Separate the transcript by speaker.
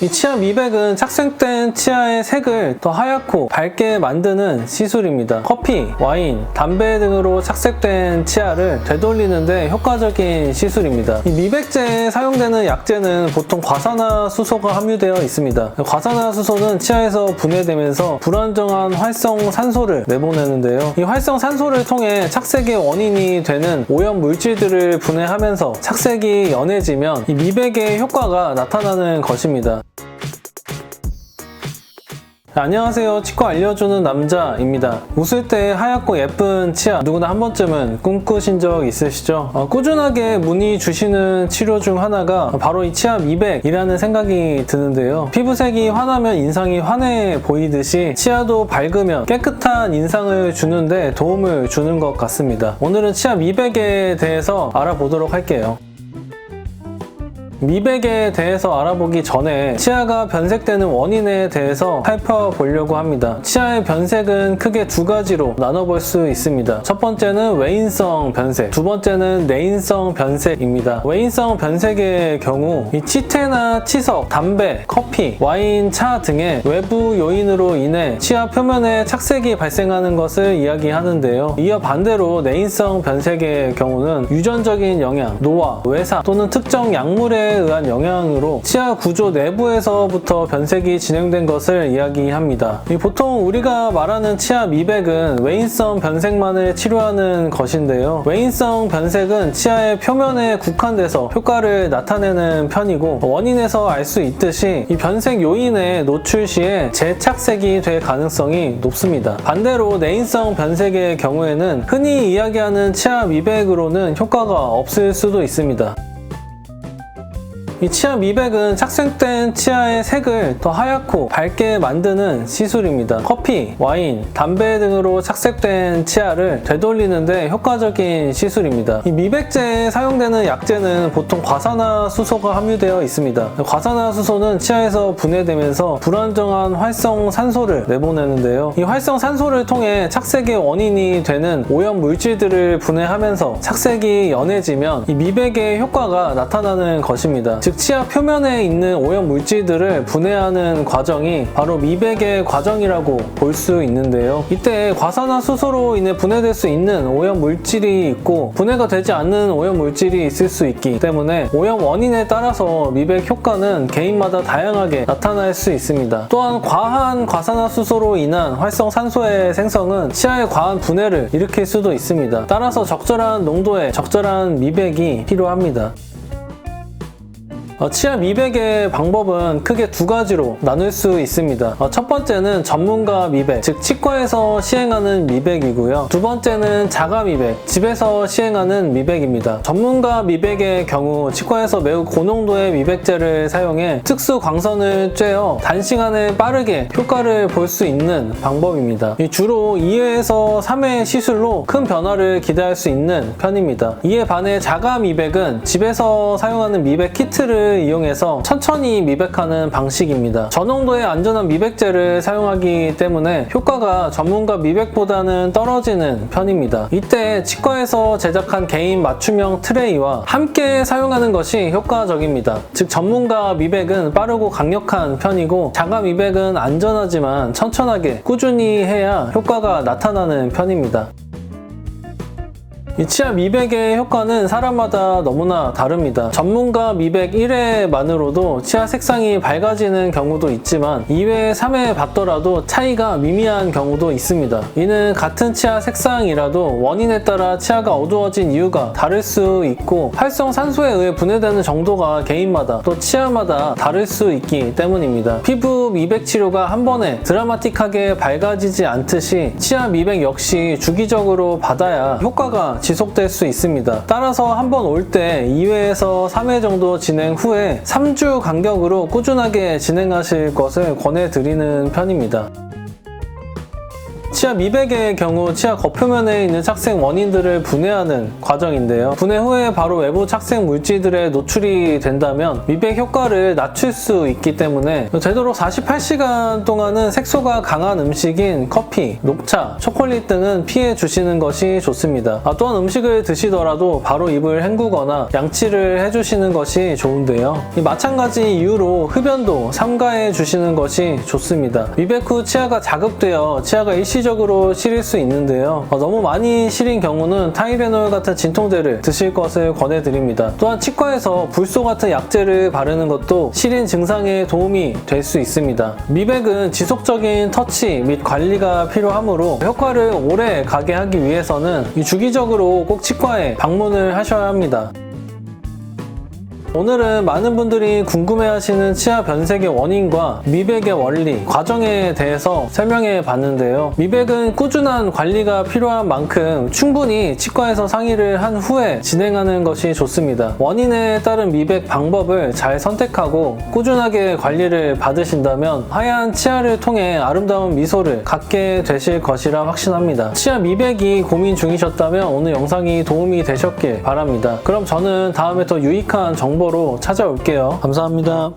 Speaker 1: 이 치아 미백은 착색된 치아의 색을 더 하얗고 밝게 만드는 시술입니다. 커피, 와인, 담배 등으로 착색된 치아를 되돌리는데 효과적인 시술입니다. 이 미백제에 사용되는 약재는 보통 과산화수소가 함유되어 있습니다. 과산화수소는 치아에서 분해되면서 불안정한 활성산소를 내보내는데요. 이 활성산소를 통해 착색의 원인이 되는 오염 물질들을 분해하면서 착색이 연해지면 이 미백의 효과가 나타나는 것입니다. 안녕하세요. 치과 알려주는 남자입니다. 웃을 때 하얗고 예쁜 치아 누구나 한 번쯤은 꿈꾸신 적 있으시죠? 꾸준하게 문의 주시는 치료 중 하나가 바로 이 치아 미백이라는 생각이 드는데요. 피부색이 환하면 인상이 환해 보이듯이 치아도 밝으면 깨끗한 인상을 주는데 도움을 주는 것 같습니다. 오늘은 치아 미백에 대해서 알아보도록 할게요. 미백에 대해서 알아보기 전에 치아가 변색되는 원인에 대해서 살펴보려고 합니다. 치아의 변색은 크게 두 가지로 나눠볼 수 있습니다. 첫 번째는 외인성 변색, 두 번째는 내인성 변색입니다. 외인성 변색의 경우 이 치태나 치석, 담배, 커피, 와인, 차 등의 외부 요인으로 인해 치아 표면에 착색이 발생하는 것을 이야기하는데요. 이어 반대로 내인성 변색의 경우는 유전적인 영향, 노화, 외상 또는 특정 약물에 의한 영향으로 치아 구조 내부에서부터 변색이 진행된 것을 이야기합니다. 보통 우리가 말하는 치아 미백은 외인성 변색만을 치료하는 것인데요. 외인성 변색은 치아의 표면에 국한돼서 효과를 나타내는 편이고 원인에서 알 수 있듯이 이 변색 요인에 노출 시에 재착색이 될 가능성이 높습니다. 반대로 내인성 변색의 경우에는 흔히 이야기하는 치아 미백으로는 효과가 없을 수도 있습니다. 이 치아 미백은 착색된 치아의 색을 더 하얗고 밝게 만드는 시술입니다. 커피, 와인, 담배 등으로 착색된 치아를 되돌리는데 효과적인 시술입니다. 이 미백제에 사용되는 약재는 보통 과산화수소가 함유되어 있습니다. 과산화수소는 치아에서 분해되면서 불안정한 활성산소를 내보내는데요. 이 활성산소를 통해 착색의 원인이 되는 오염 물질들을 분해하면서 착색이 연해지면 이 미백의 효과가 나타나는 것입니다. 즉 치아 표면에 있는 오염 물질들을 분해하는 과정이 바로 미백의 과정이라고 볼 수 있는데요. 이때 과산화수소로 인해 분해될 수 있는 오염 물질이 있고 분해가 되지 않는 오염 물질이 있을 수 있기 때문에 오염 원인에 따라서 미백 효과는 개인마다 다양하게 나타날 수 있습니다. 또한 과한 과산화수소로 인한 활성산소의 생성은 치아의 과한 분해를 일으킬 수도 있습니다. 따라서 적절한 농도의 적절한 미백이 필요합니다. 치아 미백의 방법은 크게 두 가지로 나눌 수 있습니다. 첫 번째는 전문가 미백, 즉 치과에서 시행하는 미백이고요. 두 번째는 자가 미백, 집에서 시행하는 미백입니다. 전문가 미백의 경우 치과에서 매우 고농도의 미백제를 사용해 특수 광선을 쬐어 단시간에 빠르게 효과를 볼 수 있는 방법입니다. 주로 2회에서 3회 시술로 큰 변화를 기대할 수 있는 편입니다. 이에 반해 자가 미백은 집에서 사용하는 미백 키트를 이용해서 천천히 미백하는 방식입니다. 저농도의 안전한 미백제를 사용하기 때문에 효과가 전문가 미백보다는 떨어지는 편입니다. 이때 치과에서 제작한 개인 맞춤형 트레이와 함께 사용하는 것이 효과적입니다. 즉 전문가 미백은 빠르고 강력한 편이고 자가 미백은 안전하지만 천천하게 꾸준히 해야 효과가 나타나는 편입니다. 이 치아 미백의 효과는 사람마다 너무나 다릅니다. 전문가 미백 1회만으로도 치아 색상이 밝아지는 경우도 있지만 2회, 3회 받더라도 차이가 미미한 경우도 있습니다. 이는 같은 치아 색상이라도 원인에 따라 치아가 어두워진 이유가 다를 수 있고 활성산소에 의해 분해되는 정도가 개인마다 또 치아마다 다를 수 있기 때문입니다. 피부 미백 치료가 한 번에 드라마틱하게 밝아지지 않듯이 치아 미백 역시 주기적으로 받아야 효과가 지속될 수 있습니다. 따라서 한 번 올 때 2회에서 3회 정도 진행 후에 3주 간격으로 꾸준하게 진행하실 것을 권해드리는 편입니다. 치아 미백의 경우 치아 겉표면에 있는 착색 원인들을 분해하는 과정인데요. 분해 후에 바로 외부 착색 물질들에 노출이 된다면 미백 효과를 낮출 수 있기 때문에 되도록 48시간 동안은 색소가 강한 음식인 커피, 녹차, 초콜릿 등은 피해 주시는 것이 좋습니다. 또한 음식을 드시더라도 바로 입을 헹구거나 양치를 해주시는 것이 좋은데요. 마찬가지 이유로 흡연도 삼가해 주시는 것이 좋습니다. 미백 후 치아가 자극되어 치아가 일시적으로 시릴 수 있는데요. 너무 많이 시린 경우는 타이레놀 같은 진통제를 드실 것을 권해드립니다. 또한 치과에서 불소 같은 약제를 바르는 것도 시린 증상에 도움이 될 수 있습니다. 미백은 지속적인 터치 및 관리가 필요하므로 효과를 오래 가게 하기 위해서는 주기적으로 꼭 치과에 방문을 하셔야 합니다. 오늘은 많은 분들이 궁금해하시는 치아 변색의 원인과 미백의 원리, 과정에 대해서 설명해 봤는데요. 미백은 꾸준한 관리가 필요한 만큼 충분히 치과에서 상의를 한 후에 진행하는 것이 좋습니다. 원인에 따른 미백 방법을 잘 선택하고 꾸준하게 관리를 받으신다면 하얀 치아를 통해 아름다운 미소를 갖게 되실 것이라 확신합니다. 치아 미백이 고민 중이셨다면 오늘 영상이 도움이 되셨길 바랍니다. 그럼 저는 다음에 더 유익한 정보로 찾아올게요. 감사합니다.